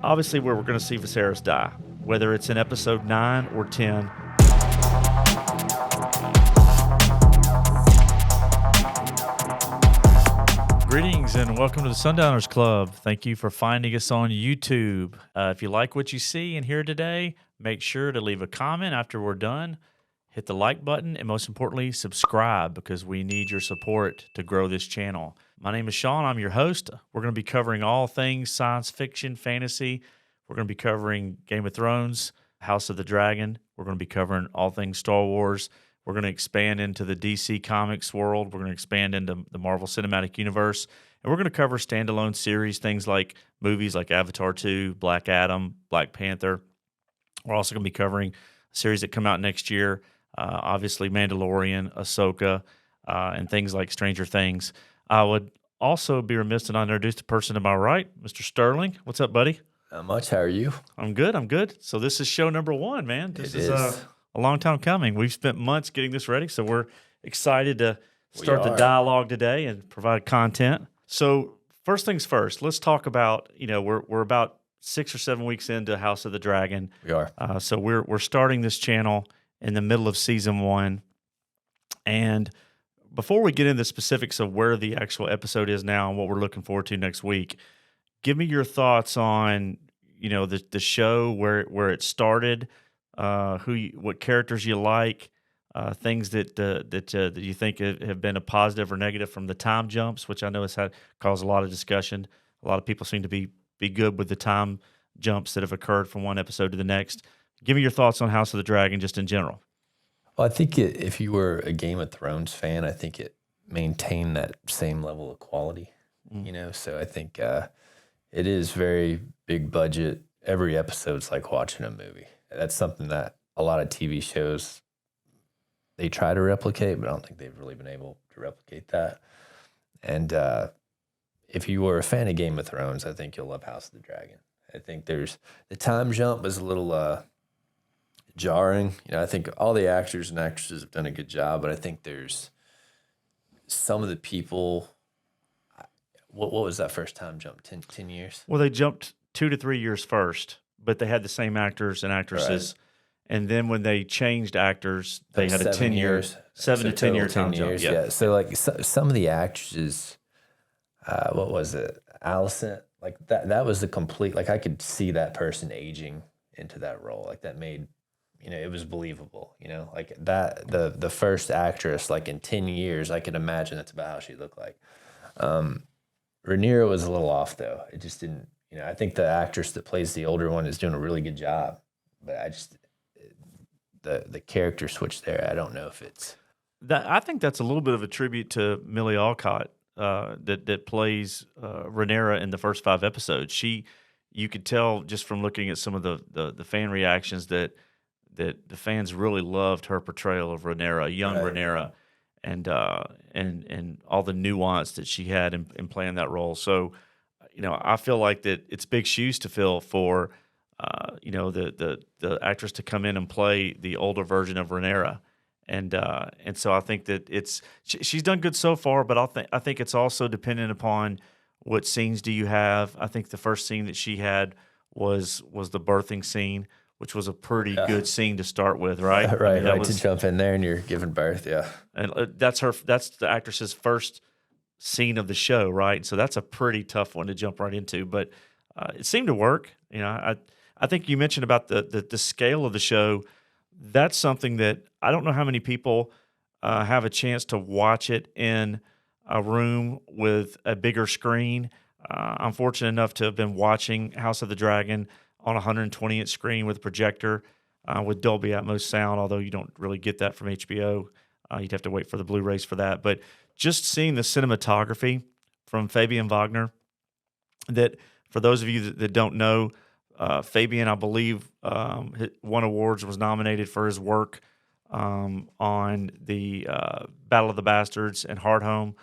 obviously where we're going to see Viserys die, whether it's in episode 9 or 10. Greetings and welcome to the Sundowners Club. Thank you for finding us on YouTube. If you like what you see and hear today, make sure to leave a comment after we're done. Hit the like button and most importantly, subscribe because we need your support to grow this channel. My name is Sean. I'm your host. We're going to be covering all things science fiction, fantasy. We're going to be covering Game of Thrones, House of the Dragon. We're going to be covering all things Star Wars. We're going to expand into the DC Comics world. We're going to expand into the Marvel Cinematic Universe. And we're going to cover standalone series, things like movies like Avatar 2, Black Adam, Black Panther. We're also going to be covering a series that come out next year, obviously Mandalorian, Ahsoka, and things like Stranger Things. I would also be remiss to not introduce the person to my right, Mr. Sterling. What's up, buddy? Not much. How are you? I'm good. So this is show number 1, man. This is a long time coming. We've spent months getting this ready, so we're excited to start the dialogue today and provide content. So first things first, let's talk about, we're about 6 or 7 weeks into House of the Dragon. We are. So we're starting this channel in the middle of season 1. And before we get into the specifics of where the actual episode is now and what we're looking forward to next week, give me your thoughts on, the show, where it started, what characters you like, things that you think have been a positive or negative from the time jumps, which I know has caused a lot of discussion. A lot of people seem to be good with the time jumps that have occurred from one episode to the next. Give me your thoughts on House of the Dragon just in general. Well, I think if you were a Game of Thrones fan, I think it maintained that same level of quality, So I think it is very big budget. Every episode's like watching a movie. That's something that a lot of TV shows, they try to replicate, but I don't think they've really been able to replicate that. And if you were a fan of Game of Thrones, I think you'll love House of the Dragon. I think the time jump was a little jarring. I think all the actors and actresses have done a good job, but I think there's some of the people. What was that first time jump? 10 years? Well, they jumped 2 to 3 years first, but they had the same actors and actresses. Right. And then when they changed actors, they had a 10 years, 7 to 10 year time jump. Yeah. So like some of the actresses, what was it? Allison, like that was the complete, like I could see that person aging into that role. Like that made, it was believable, like that, the first actress, like in 10 years, I could imagine that's about how she looked like. Rhaenyra was a little off though. It just didn't, I think the actress that plays the older one is doing a really good job, but the character switch there, I don't know if it's that. I think that's a little bit of a tribute to Millie Alcott that plays Rhaenyra in the first 5 episodes. You could tell just from looking at some of the fan reactions that the fans really loved her portrayal of Rhaenyra, young Rhaenyra, and all the nuance that she had in playing that role. So, I feel like that it's big shoes to fill for, the actress to come in and play the older version of Rhaenyra, and so I think that she's done good so far. But I think it's also dependent upon what scenes do you have. I think the first scene that she had was the birthing scene, which was a pretty good scene to start with, right? Right, to jump in there and you're giving birth, yeah. And that's the actress's first scene of the show, right? So that's a pretty tough one to jump right into, but it seemed to work. I think you mentioned about the scale of the show. That's something that I don't know how many people have a chance to watch it in a room with a bigger screen. I'm fortunate enough to have been watching House of the Dragon on a 120-inch screen with a projector with Dolby Atmos sound, although you don't really get that from HBO. You'd have to wait for the Blu-rays for that. But just seeing the cinematography from Fabian Wagner, that for those of you that don't know, Fabian, I believe, won awards, was nominated for his work on the Battle of the Bastards and Hard Home.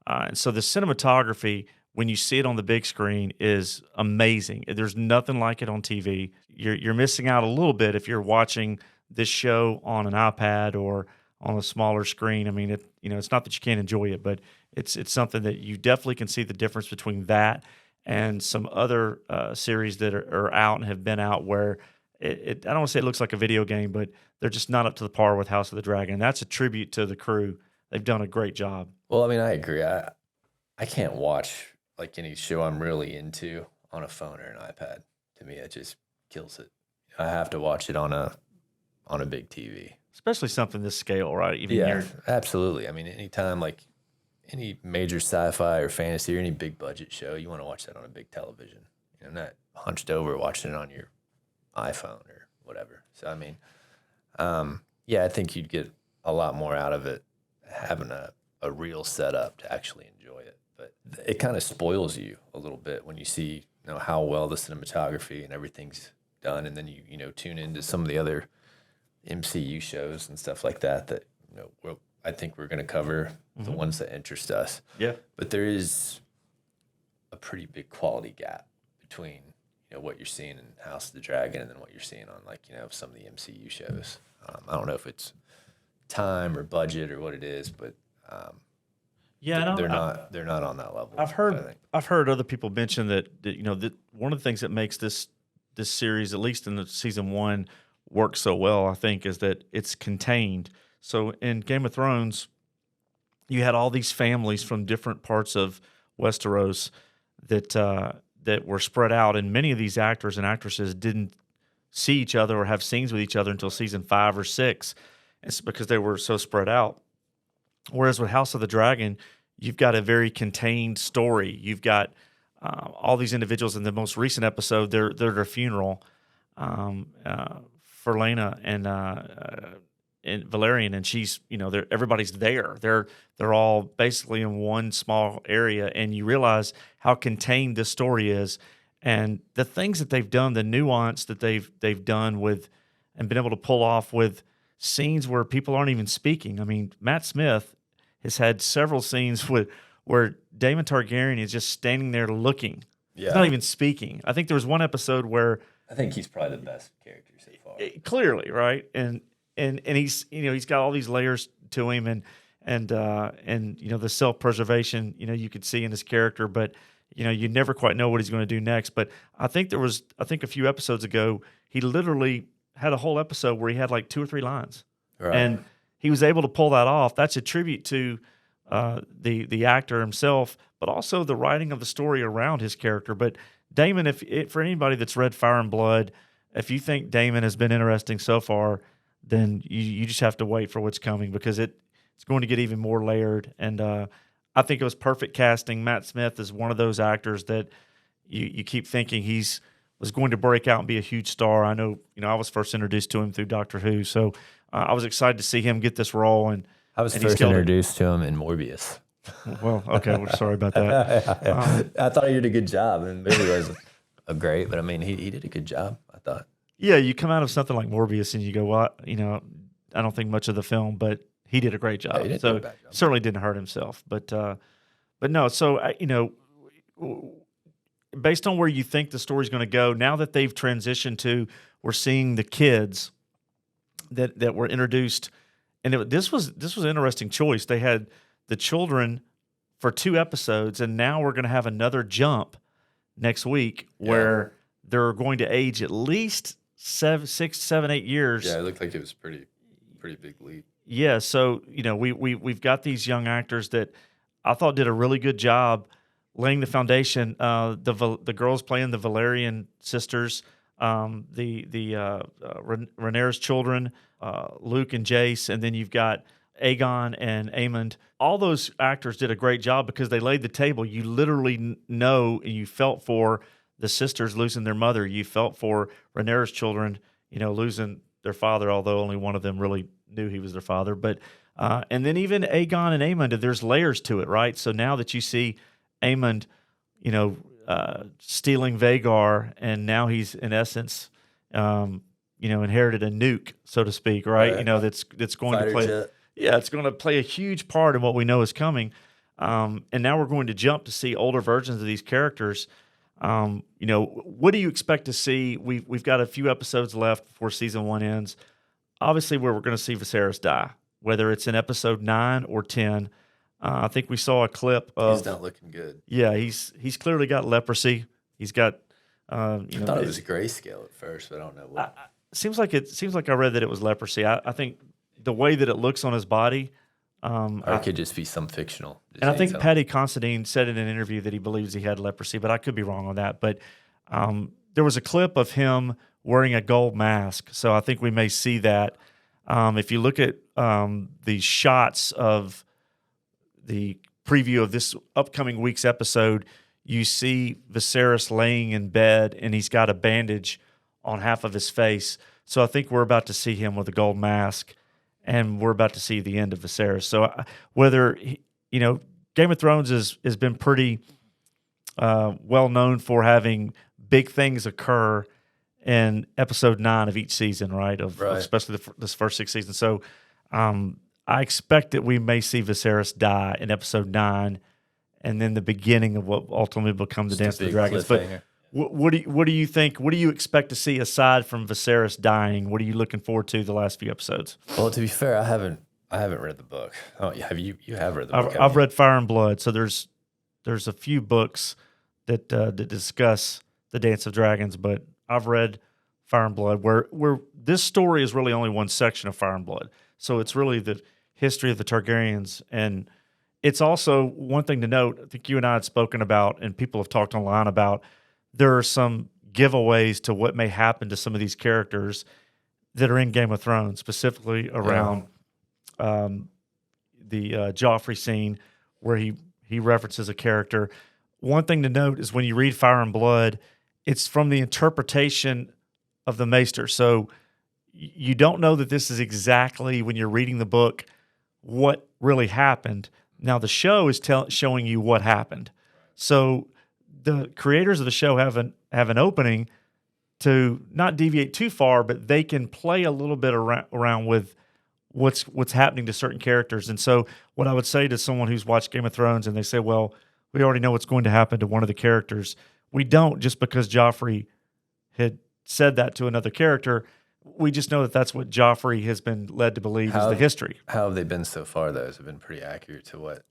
And so the cinematography, when you see it on the big screen, is amazing. There's nothing like it on TV. You're missing out a little bit if you're watching this show on an iPad or on a smaller screen. I mean, it's not that you can't enjoy it, but it's something that you definitely can see the difference between that and some other series that are out and have been out where I don't want to say it looks like a video game, but they're just not up to the par with House of the Dragon. And that's a tribute to the crew. They've done a great job. Well, I mean, I agree. I can't watch like any show I'm really into on a phone or an iPad. To me, it just kills it. I have to watch it on a big TV. Especially something this scale, right? Even Yeah, absolutely. I mean, anytime like any major sci-fi or fantasy or any big budget show, you want to watch that on a big television. You know, not hunched over watching it on your iPhone or whatever. So, I mean, yeah, I think you'd get a lot more out of it having a real setup to actually enjoy it. But it kind of spoils you a little bit when you see, you know, how well the cinematography and everything's done, and then you know, tune into some of the other MCU shows and stuff like that you know, I think we're going to cover the ones that interest us. Yeah. But there is a pretty big quality gap between, you know, what you're seeing in House of the Dragon and then what you're seeing on, like, you know, some of the MCU shows. I don't know if it's time or budget or what it is, but they're not on that level. I've heard other people mention that you know, that one of the things that makes this series, at least in the season 1, work so well, I think, is that it's contained. So in Game of Thrones, you had all these families from different parts of Westeros that were spread out, and many of these actors and actresses didn't see each other or have scenes with each other until season 5 or 6. It's because they were so spread out. Whereas with House of the Dragon, you've got a very contained story. You've got all these individuals. In the most recent episode, they're at their funeral for Lena and Valerian, and she's, you know, everybody's there. They're all basically in one small area, and you realize how contained this story is, and the things that they've done, the nuance that they've done with, and been able to pull off with scenes where people aren't even speaking. I mean, Matt Smith has had several scenes where Daemon Targaryen is just standing there looking. Yeah. He's not even speaking. I think there was one episode where I think he's probably the best character so far. Clearly, right? And he's, you know, he's got all these layers to him, and you know, the self-preservation, you know, you could see in his character, but you know, you never quite know what he's going to do next. But I think a few episodes ago, he literally had a whole episode where he had like 2 or 3 lines, right, and he was able to pull that off. That's a tribute to the actor himself, but also the writing of the story around his character. But Daemon, for anybody that's read Fire and Blood, if you think Daemon has been interesting so far, then you just have to wait for what's coming, because it's going to get even more layered. And I think it was perfect casting. Matt Smith is one of those actors that you keep thinking was going to break out and be a huge star. I know, you know, I was first introduced to him through Doctor Who, so I was excited to see him get this role. And I was first introduced to him in Morbius. Well, okay, we're sorry about that. I thought he did a good job, and maybe was great, but I mean, he did a good job, I thought. Yeah, you come out of something like Morbius and you go, well, you know, I don't think much of the film, but he did a great job. Yeah, so certainly didn't hurt himself. But no, so, you know, based on where you think the story's going to go, now that they've transitioned to, we're seeing the kids that were introduced, and this was an interesting choice. They had the children for 2 episodes, and now we're going to have another jump next week where they're going to age at least 6, 7, 8 years. Yeah, it looked like it was pretty big leap. Yeah, so you know, we've got these young actors that I thought did a really good job laying the foundation. The girls playing the Valerian sisters, Rhaenyra's children, Luke and Jace, and then you've got Aegon and Aemond. All those actors did a great job because they laid the table. You literally know, and you felt for the sisters losing their mother. You felt for Rhaenyra's children, you know, losing their father, although only one of them really knew he was their father. But and then even Aegon and Aemond, there's layers to it, right? So now that you see Aemond, you know, stealing Vhagar, and now he's in essence, you know, inherited a nuke, so to speak, right? You know, that's going to play. Jet. Yeah, it's going to play a huge part in what we know is coming. And now we're going to jump to see older versions of these characters. You know, what do you expect to see? We've got a few episodes left before season 1 ends. Obviously, we're going to see Viserys die, whether it's in episode 9 or 10. I think we saw a clip of. He's not looking good. Yeah, he's clearly got leprosy. He's got. I thought it was grayscale at first, but I don't know what. Seems like I read that it was leprosy. I think the way that it looks on his body. Or it could just be some fictional. And I think Patty Considine said in an interview that he believes he had leprosy, but I could be wrong on that. But there was a clip of him wearing a gold mask, so I think we may see that. If you look at the shots of the preview of this upcoming week's episode, you see Viserys laying in bed, and he's got a bandage on half of his face. So I think we're about to see him with a gold mask, and we're about to see the end of Viserys. So whether, Game of Thrones has been pretty well known for having big things occur in episode 9 of each season, right? Especially this first 6 seasons. So I expect that we may see Viserys die in episode 9, and then the beginning of what ultimately will become the Dance of the Dragons. But what do you think? What do you expect to see aside from Viserys dying? What are you looking forward to the last few episodes? Well, to be fair, I haven't read the book. Oh, have you? You have read the book. I've read Fire and Blood. So there's a few books that discuss the Dance of Dragons, but I've read Fire and Blood, where this story is really only one section of Fire and Blood. So it's really the history of the Targaryens, and it's also one thing to note. I think you and I had spoken about, and people have talked online about. There are some giveaways to what may happen to some of these characters that are in Game of Thrones, specifically around the Joffrey scene where he references a character. One thing to note is when you read Fire and Blood, it's from the interpretation of the Maester. So you don't know that this is exactly, when you're reading the book, what really happened. Now the show is showing you what happened. So the creators of the show have an opening to not deviate too far, but they can play a little bit around with what's happening to certain characters. And so what I would say to someone who's watched Game of Thrones and they say, well, we already know what's going to happen to one of the characters. We don't, just because Joffrey had said that to another character. We just know that that's what Joffrey has been led to believe is the history. How have they been so far, though? Has it been pretty accurate to what?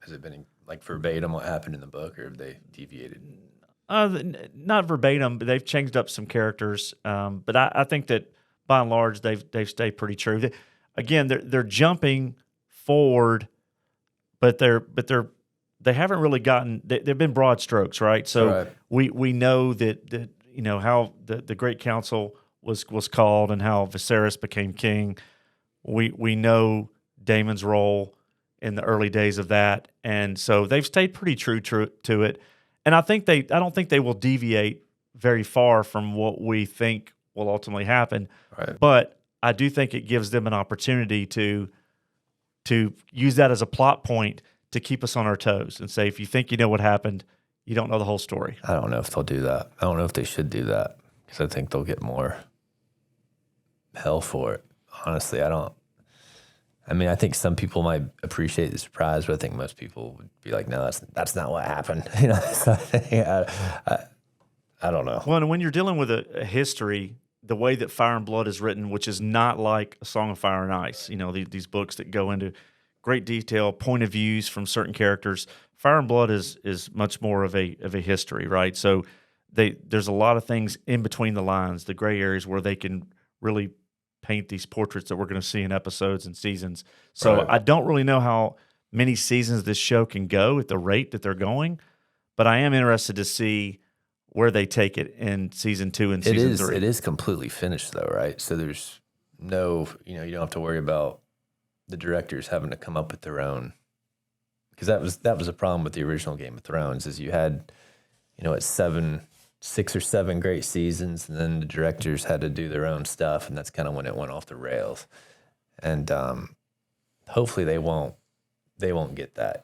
Has it been like verbatim what happened in the book, or have they deviated? Not verbatim, but they've changed up some characters. But I think that by and large they've stayed pretty true. Again, they're jumping forward, but they haven't really gotten. They've been broad strokes, right? So we know that how the Great Council was called and how Viserys became king. We know Daemon's role in the early days of that, and so they've stayed pretty true to it. And I don't think they will deviate very far from what we think will ultimately happen. Right. But I do think it gives them an opportunity to use that as a plot point to keep us on our toes and say, if you think you know what happened, you don't know the whole story. I don't know if they'll do that. I don't know if they should do that because I think they'll get more hell for it. Honestly, I don't. I mean, I think some people might appreciate the surprise, but I think most people would be like, "No, that's not what happened." So I don't know. Well, and when you're dealing with a history, the way that Fire and Blood is written, which is not like A Song of Fire and Ice, these books that go into great detail, point of views from certain characters. Fire and Blood is much more of a history, right? So there's a lot of things in between the lines, the gray areas where they can really paint these portraits that we're going to see in episodes and seasons. So Right. I don't really know how many seasons this show can go at the rate that they're going, but I am interested to see where they take it in season 2 and season 3. It is completely finished though, right? So there's no, you don't have to worry about the directors having to come up with their own, because that was a problem with the original Game of Thrones is you had, it's 6 or 7 great seasons, and then the directors had to do their own stuff, and that's kind of when it went off the rails. And hopefully they won't get that.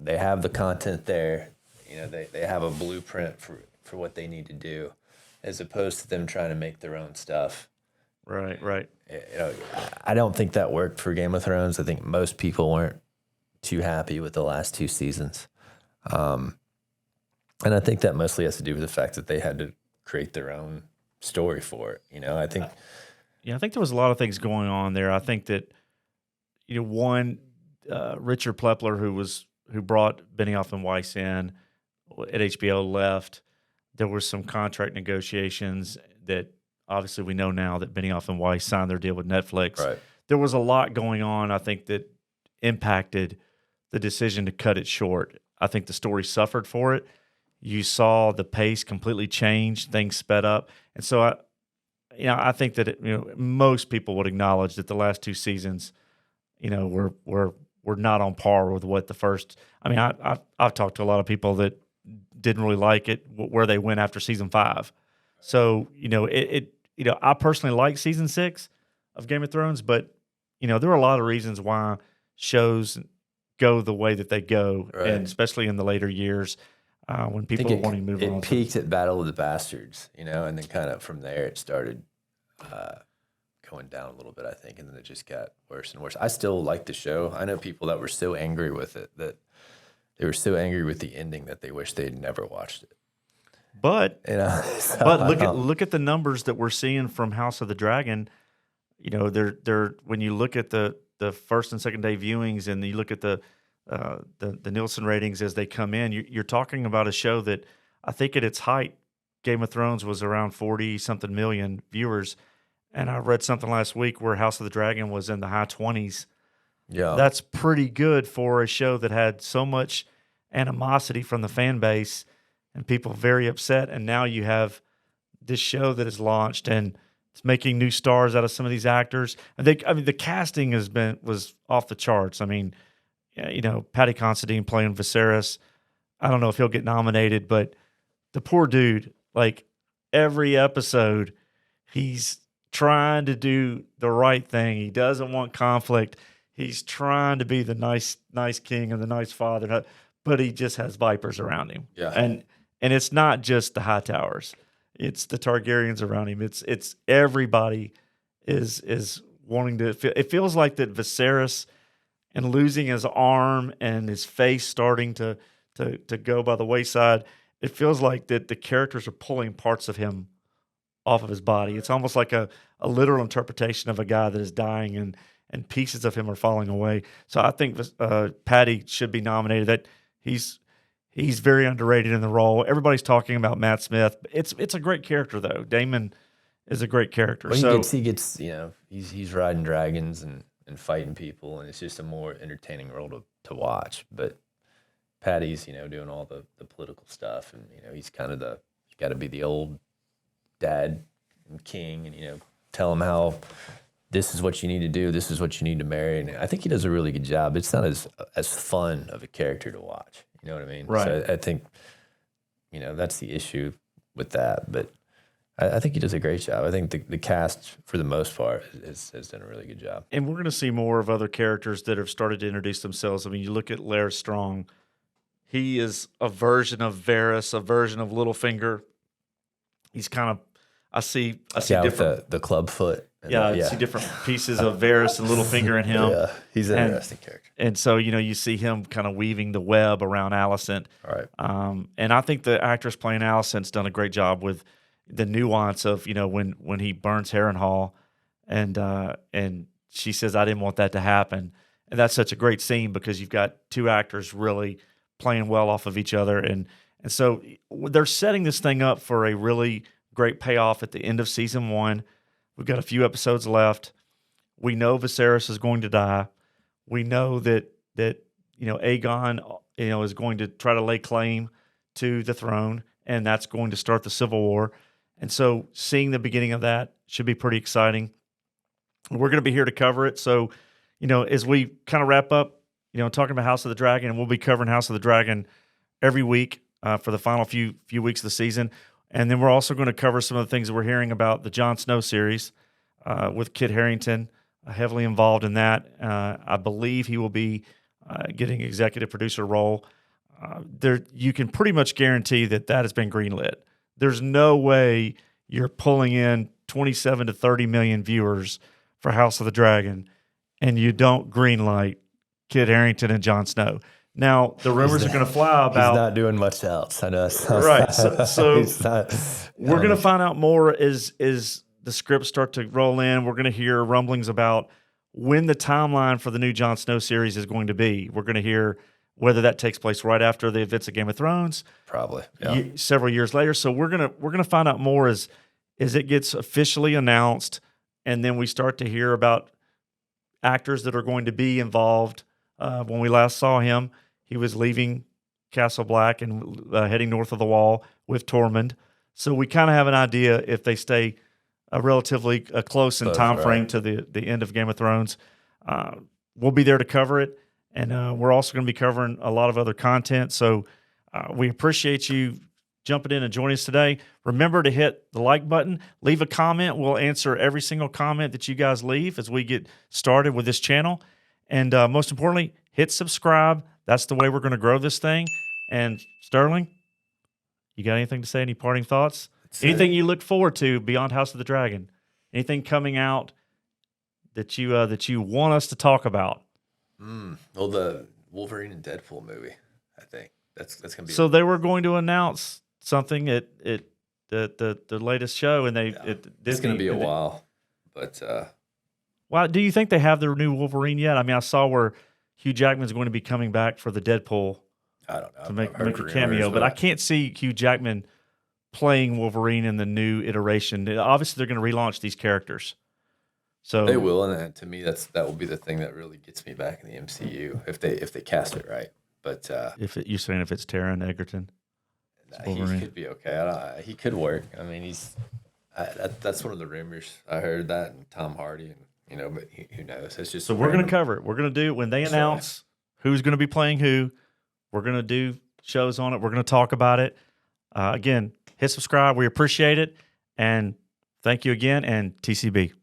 They have the content there. They have a blueprint for what they need to do, as opposed to them trying to make their own stuff. Right. I don't think that worked for Game of Thrones. I think most people weren't too happy with the last 2 seasons. And I think that mostly has to do with the fact that they had to create their own story for it. I think. Yeah, I think there was a lot of things going on there. I think that, one, Richard Plepler, who brought Benioff and Weiss in at HBO, left. There were some contract negotiations that obviously we know now that Benioff and Weiss signed their deal with Netflix. Right. There was a lot going on, I think, that impacted the decision to cut it short. I think the story suffered for it. You saw the pace completely change, things sped up. And so I think that most people would acknowledge that the last two seasons, were not on par with what the first. I mean, I've talked to a lot of people that didn't really like it where they went after season 5. So I personally like season 6 of Game of Thrones, but there are a lot of reasons why shows go the way that they go, Right. and especially in the later years when people are wanting to move on. It peaked at Battle of the Bastards, and then kind of from there it started going down a little bit, I think, and then it just got worse and worse. I still like the show. I know people that were so angry with it that they were so angry with the ending that they wish they'd never watched it. But so but look at the numbers that we're seeing from House of the Dragon. They're when you look at the first and second day viewings, and you look at the Nielsen ratings as they come in, you're talking about a show that I think at its height, Game of Thrones was around 40-something million viewers. And I read something last week where House of the Dragon was in the high 20s. Yeah. That's pretty good for a show that had so much animosity from the fan base and people very upset. And now you have this show that is launched and it's making new stars out of some of these actors. And the casting was off the charts. I mean, Paddy Considine playing Viserys. I don't know if he'll get nominated, but the poor dude, like every episode, he's trying to do the right thing. He doesn't want conflict. He's trying to be the nice king and the nice father, but he just has vipers around him. Yeah. And it's not just the Hightowers. It's the Targaryens around him. It's everybody is wanting to. It feels like that Viserys and losing his arm and his face starting to go by the wayside. It feels like that the characters are pulling parts of him off of his body. It's almost like a literal interpretation of a guy that is dying and pieces of him are falling away. So I think Paddy should be nominated. That he's very underrated in the role. Everybody's talking about Matt Smith. It's a great character though. Damon is a great character. Well, he gets he's riding dragons and fighting people, and it's just a more entertaining role to watch. But Paddy's doing all the political stuff, and he's kind of got to be the old dad and king, and tell him how this is what you need to do, this is what you need to marry. And I think he does a really good job. It's not as fun of a character to watch. You know what I mean? Right. So I think that's the issue with that. But I think he does a great job. I think the cast, for the most part, has done a really good job. And we're going to see more of other characters that have started to introduce themselves. I mean, you look at Lair Strong. He is a version of Varys, a version of Littlefinger. He's kind of, I see different with the club foot. I see different pieces of Varys and Littlefinger in him. Yeah, he's an interesting character. And so, you see him kind of weaving the web around Alicent. All right. And I think the actress playing Alicent's done a great job with the nuance of, when he burns Harrenhal and she says, I didn't want that to happen. And that's such a great scene because you've got two actors really playing well off of each other. And so they're setting this thing up for a really great payoff at the end of season 1. We've got a few episodes left. We know Viserys is going to die. We know that Aegon is going to try to lay claim to the throne, and that's going to start the Civil War. And so seeing the beginning of that should be pretty exciting. We're going to be here to cover it. So, as we kind of wrap up, talking about House of the Dragon, and we'll be covering House of the Dragon every week for the final few weeks of the season. And then we're also going to cover some of the things that we're hearing about the Jon Snow series with Kit Harington heavily involved in that. I believe he will be getting executive producer role. You can pretty much guarantee that has been greenlit. There's no way you're pulling in 27 to 30 million viewers for House of the Dragon and you don't greenlight Kit Harington and Jon Snow. Now, the rumors are going to fly about... He's not doing much else. I know. Right. So we're going to find out more as the scripts start to roll in. We're going to hear rumblings about when the timeline for the new Jon Snow series is going to be. We're going to hear whether that takes place right after the events of Game of Thrones, Probably. several years later. So we're gonna find out more as it gets officially announced, and then we start to hear about actors that are going to be involved. When we last saw him, he was leaving Castle Black and heading north of the Wall with Tormund. So we kind of have an idea if they stay relatively close in time frame to the end of Game of Thrones. We'll be there to cover it, and we're also going to be covering a lot of other content. So we appreciate you jumping in and joining us today. Remember to hit the like button, leave a comment. We'll answer every single comment that you guys leave as we get started with this channel. And most importantly, hit subscribe. That's the way we're going to grow this thing. And Sterling, you got anything to say? Any parting thoughts? Anything you look forward to beyond House of the Dragon? Anything coming out that you want us to talk about? Well, the Wolverine and Deadpool movie, I think that's gonna be. So they were going to announce something at the latest show, and it's gonna be a while, but well, do you think they have the new Wolverine yet? I mean, I saw where Hugh Jackman's going to be coming back for the Deadpool. I don't know to make a cameo, but I can't see Hugh Jackman playing Wolverine in the new iteration. Obviously, they're going to relaunch these characters. So they will, and to me, that will be the thing that really gets me back in the MCU if they cast it right. But you're saying if it's Taron Egerton, he could be okay. He could work. I mean, that's one of the rumors I heard that, and Tom Hardy, and but who knows? It's just so we're going to cover it. We're going to do it when they announce who's going to be playing who. We're going to do shows on it. We're going to talk about it. Again, hit subscribe. We appreciate it, and thank you again. And TCB.